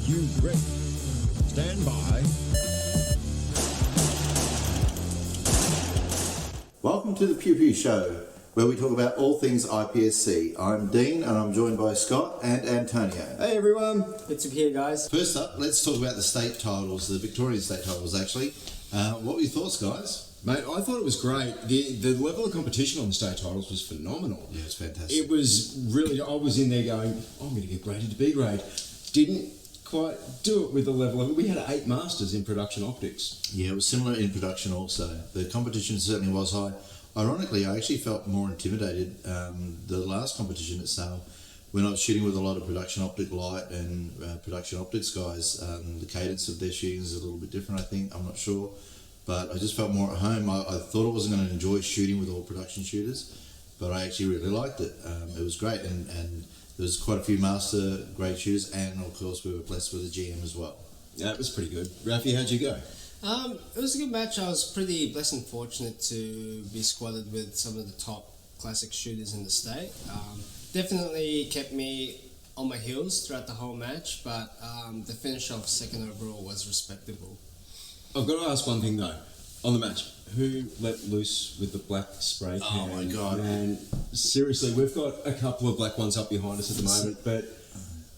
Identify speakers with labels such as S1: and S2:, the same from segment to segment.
S1: you ready? Stand by.
S2: Welcome to the Pew Pew Show, where we talk about all things IPSC. I'm Dean, and I'm joined by Scott and Antonio.
S3: Hey everyone.
S4: Good to be here, guys.
S2: First up, let's talk about the state titles, the Victorian State Titles, actually. What were your thoughts, guys?
S3: Mate, I thought it was great. The level of competition on the state titles was phenomenal.
S2: Yeah, it's fantastic.
S3: It was really, I was in there going, I'm going to get graded to B grade. Didn't quite do it with the level of it. We had 8 masters in production optics.
S2: Yeah, it was similar in production also. The competition certainly was high. Ironically, I actually felt more intimidated the last competition at Sale when I was shooting with a lot of production optic light and production optics guys. The cadence of their shooting is a little bit different, I think. I'm not sure. But I just felt more at home. I thought I wasn't going to enjoy shooting with all production shooters, but I actually really liked it. It was great, and there was quite a few master grade shooters, and of course we were blessed with a GM as well.
S3: Yeah, it was pretty good. Ralphie, how'd you go?
S4: It was a good match. I was pretty blessed and fortunate to be squadded with some of the top classic shooters in the state. Definitely kept me on my heels throughout the whole match, but the finish off second overall was respectable.
S3: I've got to ask one thing though, on the match. Who let loose with the black spray can?
S2: Oh my God.
S3: And seriously, we've got a couple of black ones up behind us at the moment, but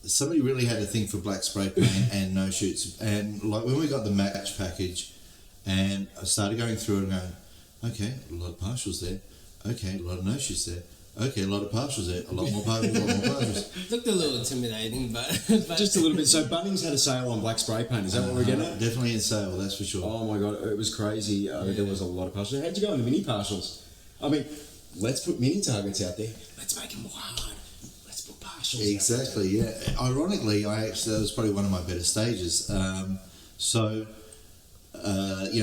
S2: somebody really had a thing for black spray paint and no shoots. And like when we got the match package and I started going through it and going, okay, a lot of partials there. Okay, a lot of no shoots there. Okay, a lot of partials there. A lot more partials, a lot more partials.
S4: Looked a little intimidating, but
S3: just a little bit. So Bunnings had a sale on black spray paint. Is that what we're getting at?
S2: Definitely in sale, that's for sure.
S3: Oh my God, it was crazy. There was a lot of partials. How'd you go on the mini partials? I mean, let's put mini targets out there. Let's make them more hard. Let's put partials
S2: Exactly, yeah. Ironically, that was probably one of my better stages. You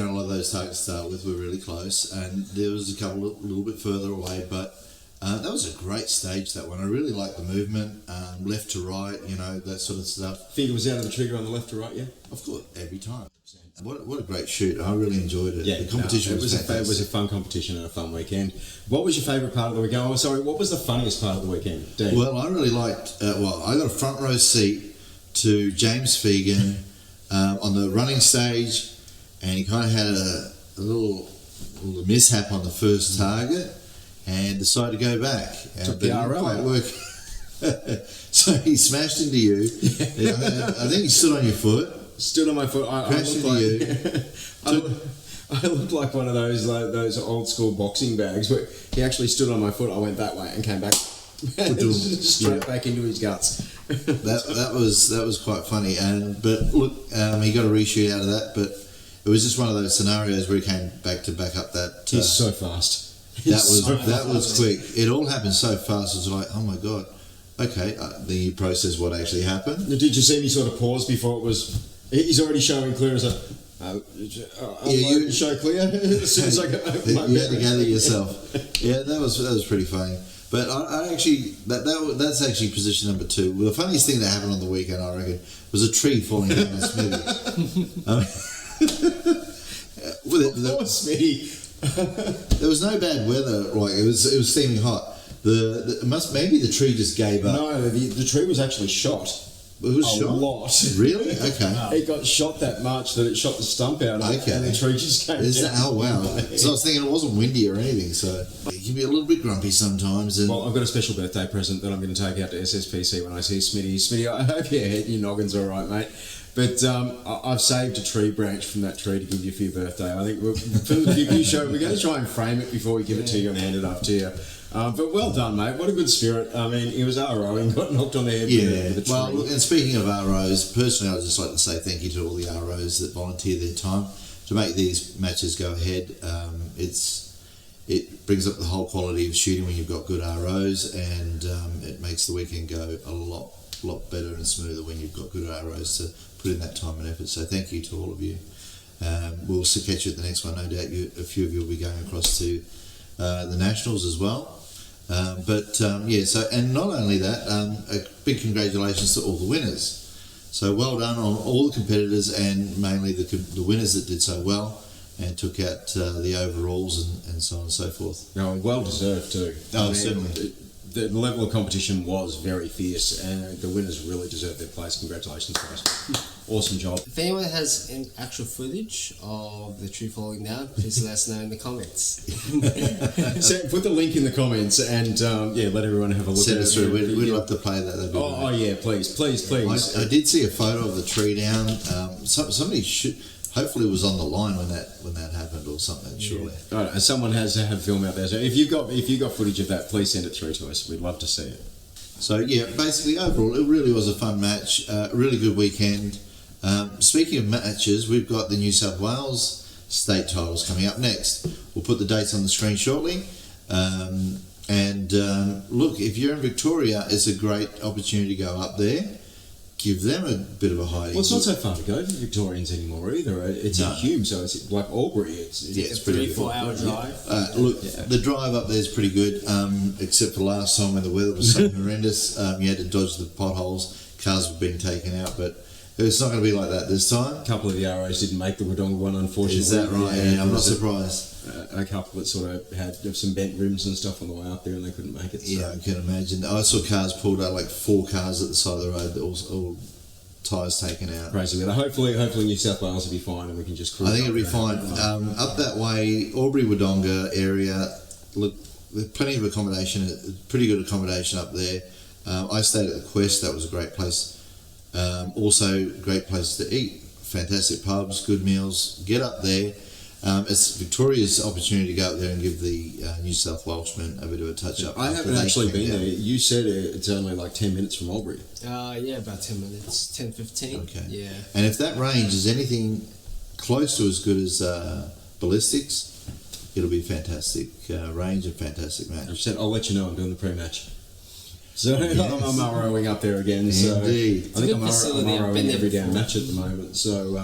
S2: know, a lot of those targets to start with were really close, and there was a couple a little bit further away, but that was a great stage, that one. I really liked the movement, left to right, you know, that sort of stuff.
S3: Finger was out of the trigger on the left to right, yeah?
S2: Of course, every time. What a great shoot. I really enjoyed it.
S3: Yeah,
S2: the competition was fantastic.
S3: It was a fun competition and a fun weekend. What was your favourite part of the weekend? Oh, sorry, what was the funniest part of the weekend, Dean?
S2: Well, I really liked, I got a front row seat to James Fegan on the running stage, and he kind of had a little mishap on the first target and decided to go back.
S3: Took the RL
S2: quite
S3: out.
S2: work. So he smashed into you. I think he stood on your foot.
S3: Stood on my foot.
S2: Crashed into you.
S3: I looked like one of those old school boxing bags where he actually stood on my foot. I went that way and came back straight back into his guts.
S2: that was quite funny. But look, he got a reshoot out of that. But it was just one of those scenarios where he came back to back up that.
S3: He's so fast.
S2: That was quick. It all happened so fast. It was like, oh my God. Okay, the process what actually happened.
S3: Did you see me sort of pause before it was? He's already showing clear as you show clear as soon as I got my
S2: you had to gather yourself. Yeah, that was pretty funny. But I actually that's actually position number 2. Well, the funniest thing that happened on the weekend, I reckon, was a tree falling down on Smithy.
S3: Poor Smitty.
S2: There was no bad weather. Like it was steaming hot. Maybe the tree just gave up.
S3: No, the tree was actually shot.
S2: It was shot?
S3: A lot.
S2: Really? Okay.
S3: It got shot that much that it shot the stump out of it, and the tree just came down.
S2: Oh, wow. So I was thinking it wasn't windy or anything, so you can be a little bit grumpy sometimes. And
S3: well, I've got a special birthday present that I'm going to take out to SSPC when I see Smitty. Smitty, I hope your noggin's all right, mate. But I've saved a tree branch from that tree to give you for your birthday. I think for the Pew Pew Show, we're going to try and frame it before we give it to you and hand it off to you. But well done, mate. What a good spirit. I mean, he was ROing, got knocked on the head with a tree. Well,
S2: and speaking of ROs, personally, I'd just like to say thank you to all the ROs that volunteer their time to make these matches go ahead. It brings up the whole quality of shooting when you've got good ROs, and it makes the weekend go a lot better and smoother when you've got good ROs to put in that time and effort. So thank you to all of you. We'll catch you at the next one. No doubt a few of you will be going across to the Nationals as well. So and not only that, a big congratulations to all the winners. So well done on all the competitors, and mainly the winners that did so well and took out the overalls and so on and so forth.
S3: No, well deserved too.
S2: Oh, certainly.
S3: the level of competition was very fierce, and the winners really deserve their place. Congratulations, guys. Awesome job.
S4: If anyone has an actual footage of the tree falling down, please let us know in the comments.
S3: So put the link in the comments and let everyone have a look
S2: Send
S3: at
S2: us
S3: it.
S2: through. We'd love to play that. That'd be
S3: Oh
S2: great.
S3: yeah, please.
S2: I did see a photo of the tree down. Somebody should. Hopefully, it was on the line when that happened or something. Surely.
S3: All right, someone has to have film out there. So if you've got footage of that, please send it through to us. We'd love to see it.
S2: So yeah, basically overall, it really was a fun match. Really good weekend. Speaking of matches, we've got the New South Wales State Titles coming up next. We'll put the dates on the screen shortly. Look, if you're in Victoria, it's a great opportunity to go up there. Give them a bit of a hiding.
S3: Well, it's not so far to go for Victorians anymore either. It's in Hume, so it's like Albury. It's
S2: it's pretty good.
S4: 3-4 hour drive.
S2: The drive up there is pretty good, except for last time when the weather was so horrendous. You had to dodge the potholes. Cars were being taken out, but it's not going to be like that this time.
S3: A couple of the arrows didn't make the Wodonga one, unfortunately.
S2: Is that right? Yeah, I'm not surprised.
S3: A couple that sort of had some bent rims and stuff on the way up there, and they couldn't make it. So.
S2: Yeah, I can imagine. I saw cars pulled out, like 4 cars at the side of the road, all tyres taken out.
S3: Crazy weather. Hopefully New South Wales will be fine, and we can just cruise.
S2: I think it'll be fine. Up that way, Albury-Wodonga area, look, there's plenty of accommodation, pretty good accommodation up there. I stayed at the Quest, that was a great place. Also, great places to eat. Fantastic pubs, good meals. Get up there. It's Victoria's opportunity to go up there and give the New South Welshmen a bit of a touch-up.
S3: I haven't actually been there. You said it's only like 10 minutes from Albury.
S4: Yeah, about 10 minutes, 10-15.
S2: Okay.
S4: Yeah.
S2: And if that range is anything close to as good as Ballistics, it'll be a fantastic range and fantastic match.
S3: I've said I'll let you know I'm doing the pre-match. So I'm ROing up there again. So
S2: Indeed.
S3: I think I'm
S4: facility. I've
S3: ROing
S4: been there
S3: every damn
S4: before.
S3: match at the moment. So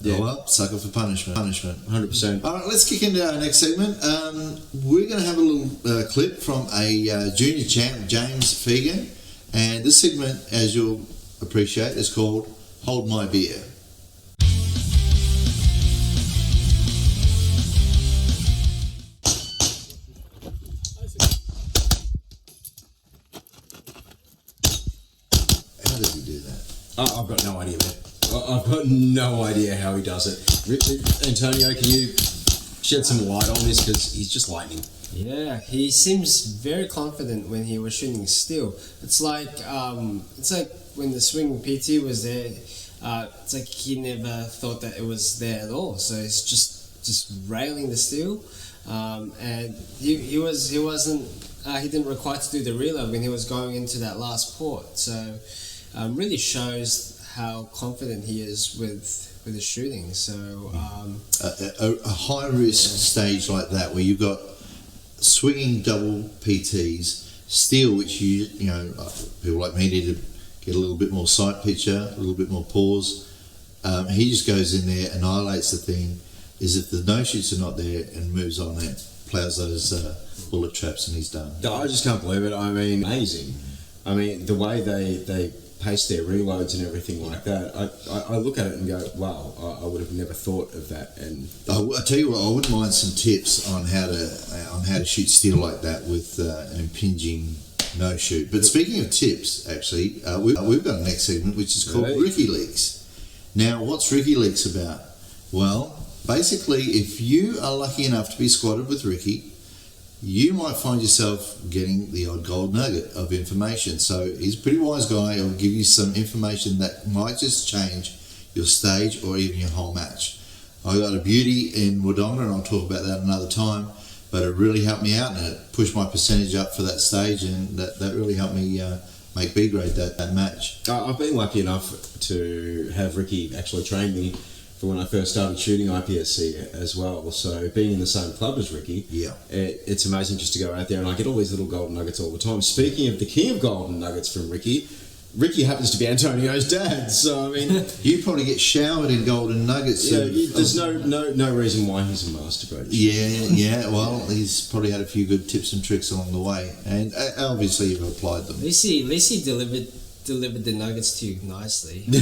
S2: Yeah. Well, sucker for punishment.
S3: 100%.
S2: All right, let's kick into our next segment. We're going to have a little clip from a junior champ, James Fegan. And this segment, as you'll appreciate, is called Hold My Beer. How does he do that?
S3: I've got no idea, man. I've got no idea how he does it. Richard, Antonio, can you shed some light on this? Because he's just lightning.
S4: Yeah, he seems very confident when he was shooting still. It's like when the swing PT was there. It's like he never thought that it was there at all. So he's just railing the steel, and he didn't require to do the reload when he was going into that last port. So really shows how confident he is with his shooting. So
S2: a high risk stage like that, where you've got swinging double PTs, steel, which you know people like me need to get a little bit more sight picture, a little bit more pause. He just goes in there, annihilates the thing. Is if the no shoots are not there, and moves on and plows those bullet traps, and he's done.
S3: I just can't believe it. I mean, amazing. I mean, the way they pace their reloads and everything like that. I look at it and go, wow, I would have never thought of that. And
S2: I tell you what, I wouldn't mind some tips on how to shoot steel like that with an impinging no shoot. But speaking of tips, actually, we've got a next segment which is called Ricky Leaks. Now, what's Ricky Leaks about? Well, basically, if you are lucky enough to be squatted with Ricky, you might find yourself getting the odd gold nugget of information. So he's a pretty wise guy. He'll give you some information that might just change your stage or even your whole match. I got a beauty in Wodonga, and I'll talk about that another time, but it really helped me out, and it pushed my percentage up for that stage, and that really helped me make B grade that match.
S3: I've been lucky enough to have Ricky actually train me for when I first started shooting IPSC as well. So being in the same club as Ricky, it's amazing just to go out there, and I get all these little golden nuggets all the time. Speaking of the king of golden nuggets from Ricky happens to be Antonio's dad. So I mean,
S2: you probably get showered in golden nuggets.
S3: Yeah, there's no reason why he's a master coach.
S2: Yeah. Well, he's probably had a few good tips and tricks along the way, and obviously you've applied them.
S4: At least he delivered the nuggets to you nicely. He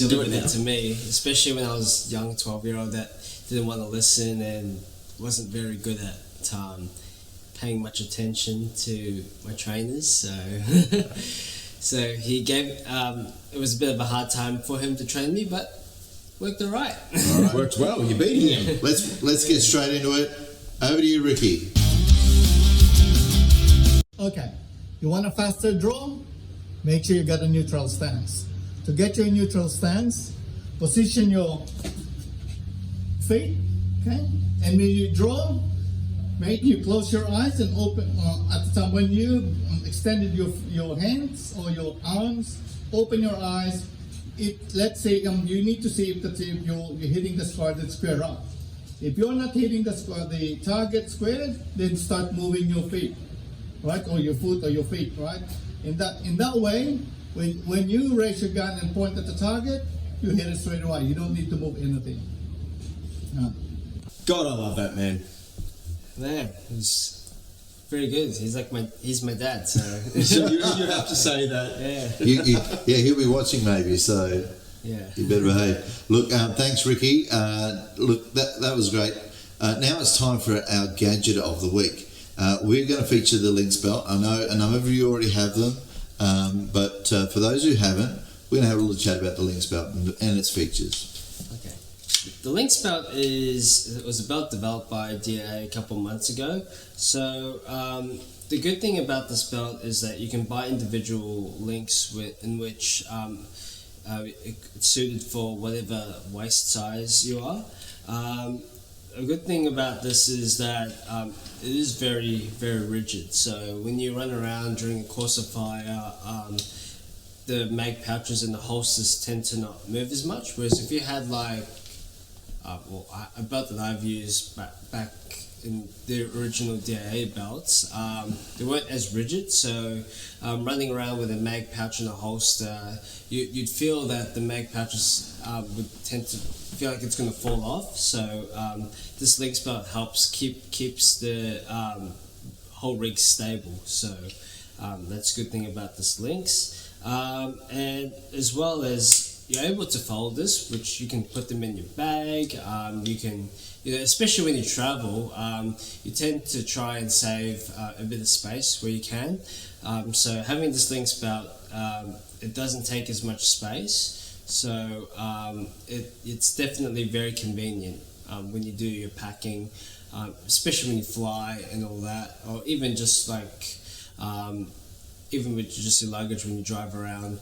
S4: delivered it to me, especially when I was a young 12-year-old that didn't want to listen and wasn't very good at paying much attention to my trainers, so so he gave it was a bit of a hard time for him to train me, but worked all right.
S3: Worked well. You're beating him.
S2: Let's get straight into it. Over to you, Ricky.
S5: Okay, you want a faster draw? Make sure you got a neutral stance. To get your neutral stance, position your feet, okay? And when you draw, make you close your eyes and open at the time when you extended your hands or your arms, open your eyes. Let's say you need to see if you're hitting the square up. If you're not hitting the target square, then start moving your feet, right, or your foot or your feet, right. In that way, when you raise your gun and point at the target, you hit it straight away. You don't need to move anything.
S3: God, I love that, man.
S4: Yeah, he's very good. He's my dad, so
S3: you have to say that.
S4: yeah.
S2: He'll be watching maybe, so
S4: Yeah.
S2: you better behave. Look, thanks, Ricky. Look, that was great. Now it's time for our gadget of the week. We're going to feature the Lynx belt. I know a number of you already have them, but for those who haven't, we're going to have a little chat about the Lynx belt and its features.
S4: Okay. The Lynx belt was a belt developed by DA a couple months ago. So the good thing about this belt is that you can buy individual links in which it's suited for whatever waist size you are. A good thing about this is that it is very, very rigid. So when you run around during a course of fire, the mag pouches and the holsters tend to not move as much. Whereas if you had like, a belt that I've used back in the original DAA belts, they weren't as rigid. So running around with a mag pouch and a holster, you'd feel that the mag pouches would tend to feel like it's going to fall off. So this Lynx belt helps keeps the whole rig stable. So that's a good thing about this Lynx. And as well as you're able to fold this, which you can put them in your bag. You can, especially when you travel, you tend to try and save a bit of space where you can. So having this Lynx belt, it doesn't take as much space. So it's definitely very convenient when you do your packing, especially when you fly and all that, or even just like, even with just your luggage when you drive around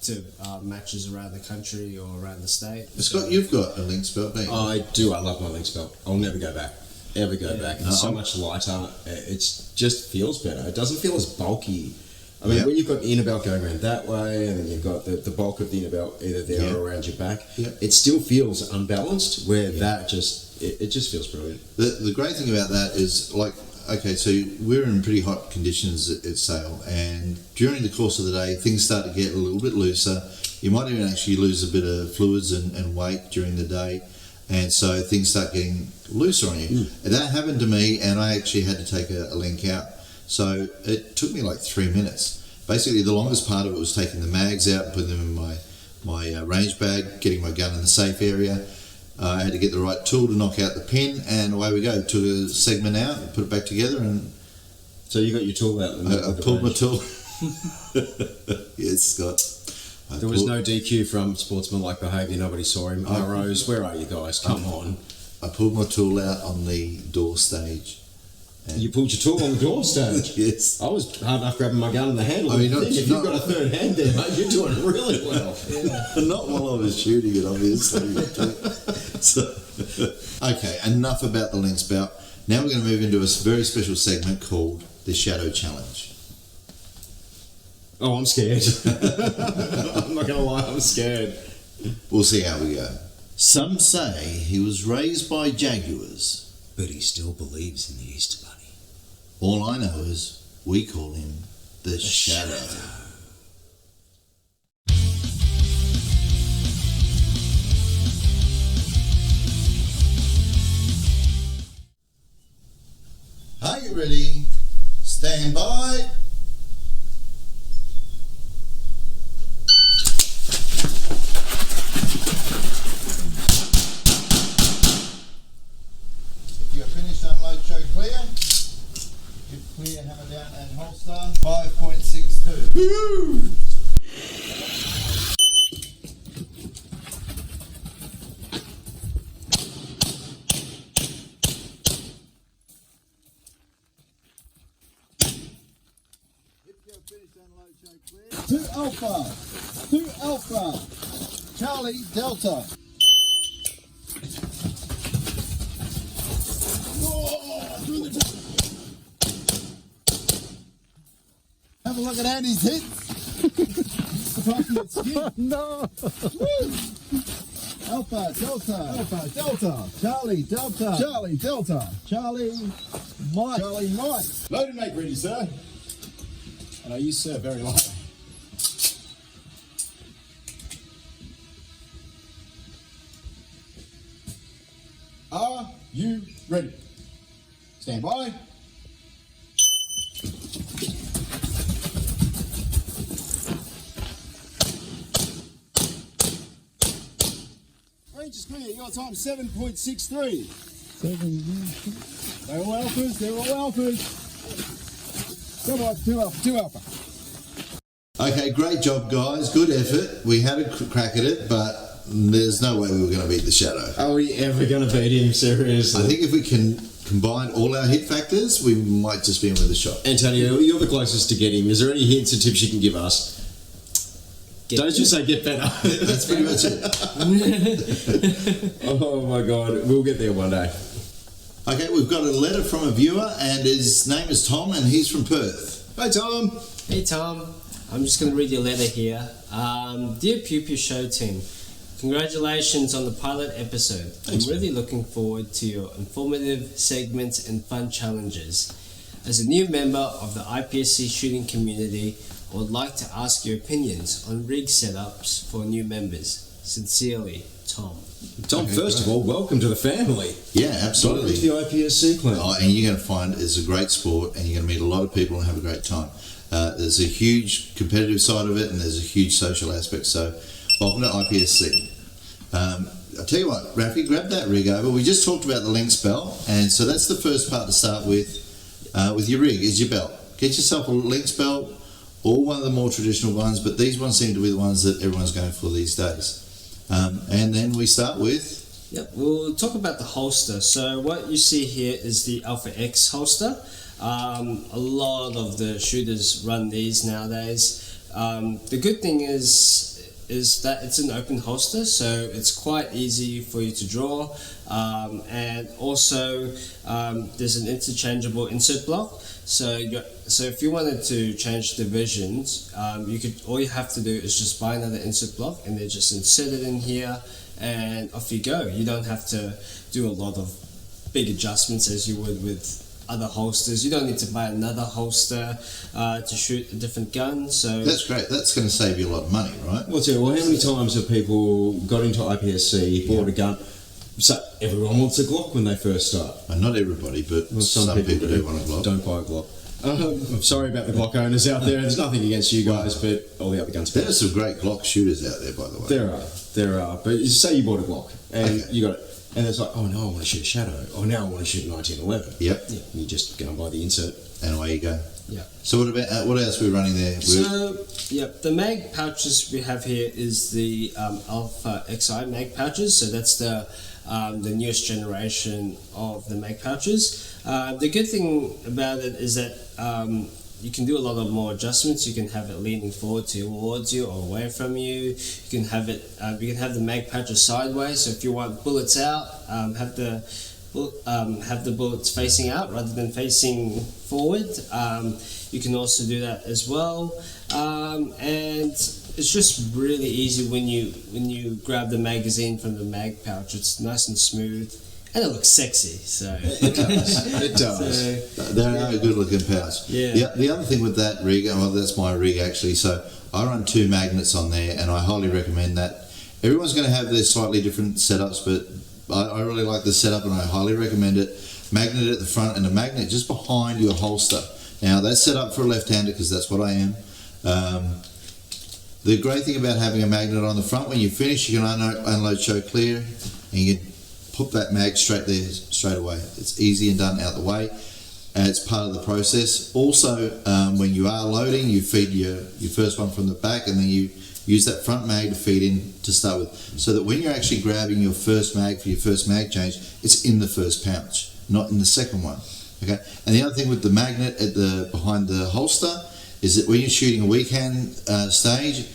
S4: to matches around the country or around the state.
S2: Scott, you've got a Lynx belt, don't you?
S3: I do. I love my Lynx belt. I'll never go back. Ever go back. It's so much lighter. It just feels better. It doesn't feel as bulky. I mean, when you've got the inner belt going around that way, and then you've got the bulk of the inner belt either there or around your back, it still feels unbalanced. Where that just feels brilliant.
S2: The great thing about that is, like, okay, so we're in pretty hot conditions at sail, and during the course of the day, things start to get a little bit looser. You might even actually lose a bit of fluids and weight during the day, and so things start getting looser on you. And that happened to me, and I actually had to take a link out. So it took me like 3 minutes. Basically, the longest part of it was taking the mags out and putting them in my range bag, getting my gun in the safe area. I had to get the right tool to knock out the pin, and away we go. Took a segment out, put it back together, and
S3: so you got your tool out.
S2: I pulled my tool. Yes, Scott.
S3: There was no DQ from sportsmanlike behaviour. Nobody saw him. ROs, where are you guys? Come on.
S2: I pulled my tool out on the door stage.
S3: You pulled your tool on the door stage?
S2: Yes.
S3: I was hard enough grabbing my gun in the handle.
S2: I mean,
S3: if you've got a third hand there, mate, you're doing really well.
S2: Not while I was shooting it, obviously. So, okay, enough about the Lynx belt. Now we're going to move into a very special segment called the Shadow Challenge.
S3: Oh, I'm scared. I'm not going to lie, I'm scared.
S2: We'll see how we go. Some say he was raised by jaguars,
S6: but he still believes in the Easter Bunny.
S2: All I know is we call him the Shadow. Are you ready? Stand by. If you're finished, unload, show clear. If
S1: Two Alpha, Charlie Delta. Have a look at Andy's hits. No. Alpha, Delta, Charlie Delta, Charlie Mike.
S7: Load and make ready, sir. And I use sir very lightly. Are you ready? Stand by. Range is clear. Your time 7.63. They're all alphas. Come on, two alpha.
S2: Okay, great job, guys. Good effort. We had a crack at it, but there's no way we were going to beat the Shadow.
S3: Are we ever going to beat him? Seriously?
S2: I think if we can combine all our hit factors, we might just be in with a shot.
S3: Antonio, you're the closest to get him. Is there any hints or tips you can give us? Don't just say get better.
S2: That's pretty much it.
S3: Oh my God, we'll get there one day.
S2: Okay, we've got a letter from a viewer, and his name is Tom, and he's from Perth.
S3: Hey Tom.
S4: Hey Tom, I'm just going to read your letter here. Dear Pew Pew Show team, congratulations on the pilot episode.
S2: Thanks,
S4: I'm really looking forward to your informative segments and fun challenges. As a new member of the IPSC shooting community, I would like to ask your opinions on rig setups for new members. Sincerely, Tom.
S3: Tom, first of all, welcome to the family.
S2: Yeah,
S3: Welcome
S2: absolutely.
S3: to the IPSC clan.
S2: Oh, and you're going to find it's a great sport, and you're going to meet a lot of people and have a great time. There's a huge competitive side of it, and there's a huge social aspect. So, welcome to IPSC. I'll tell you what, Rafi, grab that rig over. We just talked about the Lynx belt, and so that's the first part to start with your rig, is your belt. Get yourself a Lynx belt, or one of the more traditional ones, but these ones seem to be the ones that everyone's going for these days. And then we start with...
S4: Yep, we'll talk about the holster. So what you see here is the Alpha X holster. A lot of the shooters run these nowadays. The good thing is that it's an open holster, so it's quite easy for you to draw. And also there's an interchangeable insert block. So if you wanted to change divisions, all you have to do is just buy another insert block and then just insert it in here, and off you go. You don't have to do a lot of big adjustments as you would with other holsters. You don't need to buy another holster to shoot a different gun. So
S2: That's great. That's going to save you a lot of money, right?
S3: Well, how many times have people got into IPSC, bought a gun? So everyone wants a Glock when they first start.
S2: Not everybody, but some people do want a Glock.
S3: Don't buy a Glock. I'm sorry about the Glock owners out there. There's nothing against you guys, but all the other guns.
S2: There are some great Glock shooters out there, by the way.
S3: There are. But say you bought a Glock and
S2: Okay.
S3: you got it, and it's like, oh no, I want to shoot a Shadow. Oh, now I want to shoot 1911.
S2: Yep.
S4: Yeah.
S3: And you just go and buy the insert.
S2: And away you go.
S4: yeah.
S2: So what about what else are we running there?
S4: So, yep, the mag pouches we have here is the Alpha XI mag pouches. So that's the newest generation of the mag pouches. The good thing about it is that you can do a lot of more adjustments. You can have it leaning forward towards you or away from you. You can have it. You can have the mag pouches sideways. So if you want bullets out, have the bullets facing out rather than facing forward. You can also do that as well, and it's just really easy when you grab the magazine from the mag pouch. It's nice and smooth, and it looks sexy. So
S3: It does. It does.
S4: So,
S2: They are a good looking pouch.
S4: Yeah.
S2: The other thing with that rig, well, that's my rig actually. So I run 2 magnets on there, and I highly recommend that. Everyone's going to have their slightly different setups, but I really like the setup, and I highly recommend it. Magnet at the front and a magnet just behind your holster. Now that's set up for a left-hander because that's what I am. The great thing about having a magnet on the front, when you finish, you can unload, show clear, and you can put that mag straight there straight away. It's easy and done out the way. It's part of the process. Also, when you are loading, you feed your first one from the back, and then you use that front mag to feed in to start with, so that when you're actually grabbing your first mag for your first mag change, it's in the first pouch, not in the second one. Okay. And the other thing with the magnet at the behind the holster is that when you're shooting a weak hand stage,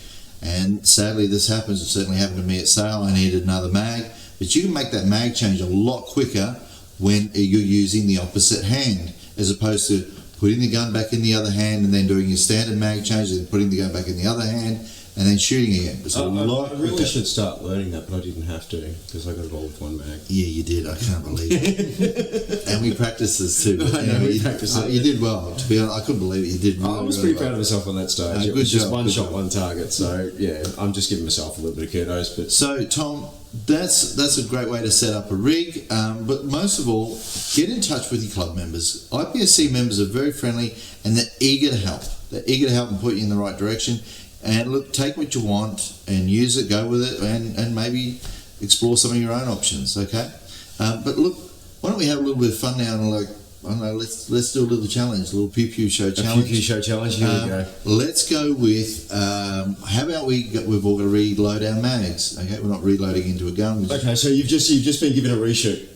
S2: and sadly this happens, it certainly happened to me at Sale, I needed another mag, but you can make that mag change a lot quicker when you're using the opposite hand, as opposed to putting the gun back in the other hand and then doing your standard mag change and then putting the gun back in the other hand and then shooting again. It's a lot
S3: I really
S2: quicker.
S3: should start learning that, but I didn't have to because I got it all with one mag.
S2: Yeah, you did. I can't believe it. And we practiced this too. But,
S3: I know, we practiced it.
S2: You did well. To be honest, I couldn't believe it. You did really,
S3: I was
S2: really
S3: pretty proud
S2: well.
S3: of myself on that stage. It
S2: good
S3: was just
S2: job,
S3: one
S2: good
S3: shot,
S2: job.
S3: one target. So yeah, I'm just giving myself a little bit of kudos. But
S2: So, Tom, that's a great way to set up a rig. But most of all, get in touch with your club members. IPSC members are very friendly and they're eager to help. They're eager to help and put you in the right direction. And look, take what you want and use it, go with it, and maybe explore some of your own options, okay? But look, why don't we have a little bit of fun now and I don't know, let's do a little challenge, a little Pew Pew Show challenge.
S3: Pew Pew Show challenge, here we go.
S2: Let's go with, how about we've all got to reload our mags, okay? We're not reloading into a gun. We're just,
S3: Okay, so you've just been given a reshoot,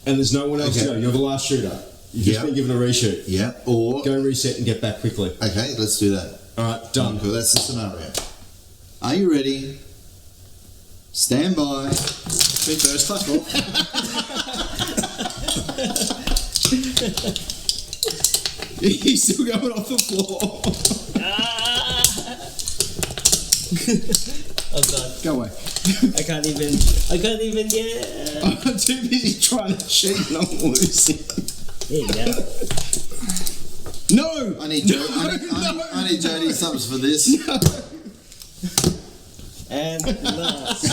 S3: and there's no one else to go. You're the last shooter. You've just been given a reshoot.
S2: yeah, or,
S3: Go and reset and get back quickly.
S2: okay, let's do that.
S3: All right, done.
S2: Cool, that's the scenario. Are you ready? Stand by.
S3: Me first, fuck off. He's still going off the floor.
S4: Oh god,
S3: Go away.
S4: I can't even get it.
S3: I'm too busy trying to cheat and I'm losing.
S4: There you go.
S3: No!
S2: I need Jody subs for this.
S4: And lost.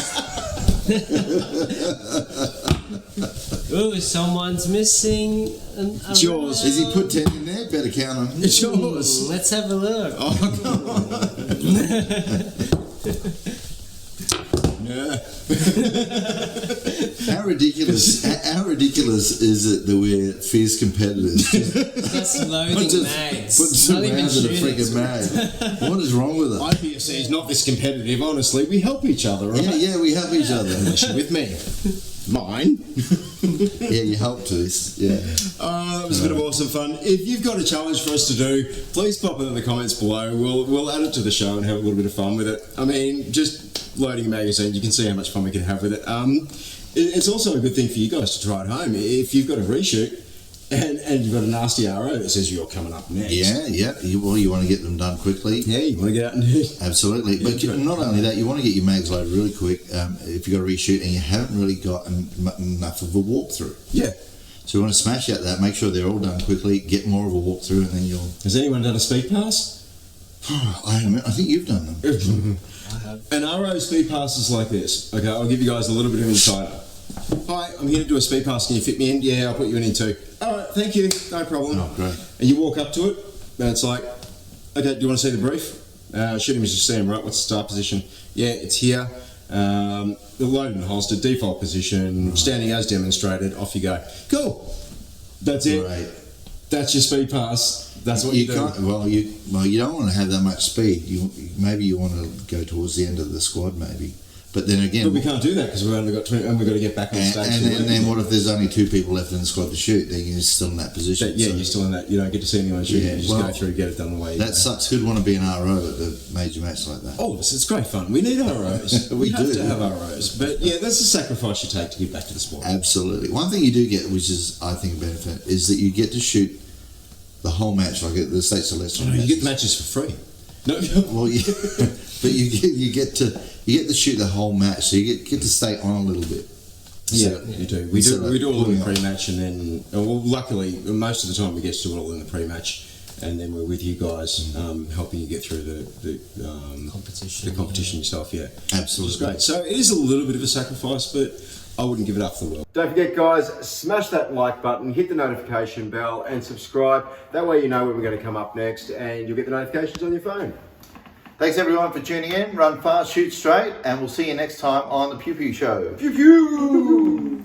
S4: Ooh, someone's missing.
S3: It's yours.
S2: Has he put 10 in there? Better count them.
S3: It's yours.
S4: Let's have a look.
S3: Oh, come on. Yeah.
S2: How ridiculous is it that we're fierce competitors?
S4: Just loading mags.
S2: Put some
S4: Not even
S2: rounds in a
S4: shooting.
S2: freaking mag. What is wrong with it?
S3: IPSC is not this competitive, honestly. We help each other, right?
S2: Yeah, we help each other.
S3: Unless you're with me. Mine.
S2: Yeah, you helped us. Yeah.
S3: It was a bit of awesome fun. If you've got a challenge for us to do, please pop it in the comments below. We'll add it to the show and have a little bit of fun with it. I mean, just loading a magazine, you can see how much fun we can have with it. It's also a good thing for you guys to try at home. If you've got a reshoot and you've got a nasty arrow that says you're coming up next.
S2: Yeah. You want to get them done quickly.
S3: Yeah, you want to get out and do it.
S2: Absolutely. But not only that, you want to get your mags loaded really quick if you've got a reshoot and you haven't really got enough of a walkthrough.
S3: Yeah.
S2: So we want to smash out that, make sure they're all done quickly, get more of a walkthrough, and then you'll...
S3: Has anyone done a speed pass?
S2: I think you've done them.
S4: I have.
S3: An RO speed pass is like this. Okay, I'll give you guys a little bit of insight. Hi, I'm here to do a speed pass. Can you fit me in? Yeah, I'll put you in too. All right, thank you. No problem.
S2: Oh, great.
S3: And you walk up to it, and it's like, okay, do you want to see the brief? Shoot him as you see him, right? What's the start position? Yeah, it's here. The loaded and holstered, default position, standing as demonstrated. Off you go. Cool. That's it.
S2: Great.
S3: That's your speed pass. That's what you do.
S2: can't. Well, you don't want to have that much speed. Maybe you want to go towards the end of the squad, maybe. But then again,
S3: But we can't do that because we've only got 20, and we've got to get back on stage.
S2: and then what if there's only 2 people left in the squad to shoot? Then you're still in that position.
S3: Yeah,
S2: So
S3: you're still in that. You don't get to see anyone shooting.
S2: Yeah,
S3: you just
S2: well,
S3: go through, get it done the way you
S2: that
S3: go.
S2: sucks. Who'd want to be an RO at a major match like that?
S3: Oh, it's great fun. We need ROs.
S2: We
S3: have
S2: do.
S3: to have ROs. But yeah, that's the sacrifice you take to get back to the sport.
S2: Absolutely. One thing you do get, which is I think a benefit, is that you get to shoot the whole match, like at the State Celestial.
S3: You get matches for free. No,
S2: Well, but you get to shoot the whole match, so you get to stay on a little bit.
S3: yeah, you do. We
S2: instead
S3: do
S2: of
S3: all in
S2: pulling
S3: the
S2: off.
S3: pre-match, and then well, luckily, most of the time we get to do it all in the pre-match, and then we're with you guys, helping you get through the competition yourself. Yeah,
S2: Absolutely.
S3: which is great. So it is a little bit of a sacrifice, but I wouldn't give it up for the world. Don't forget, guys, smash that like button, hit the notification bell, and subscribe. That way you know when we're going to come up next, and you'll get the notifications on your phone.
S2: Thanks everyone for tuning in. Run fast, shoot straight, and we'll see you next time on the Pew Pew Show.
S3: Pew pew!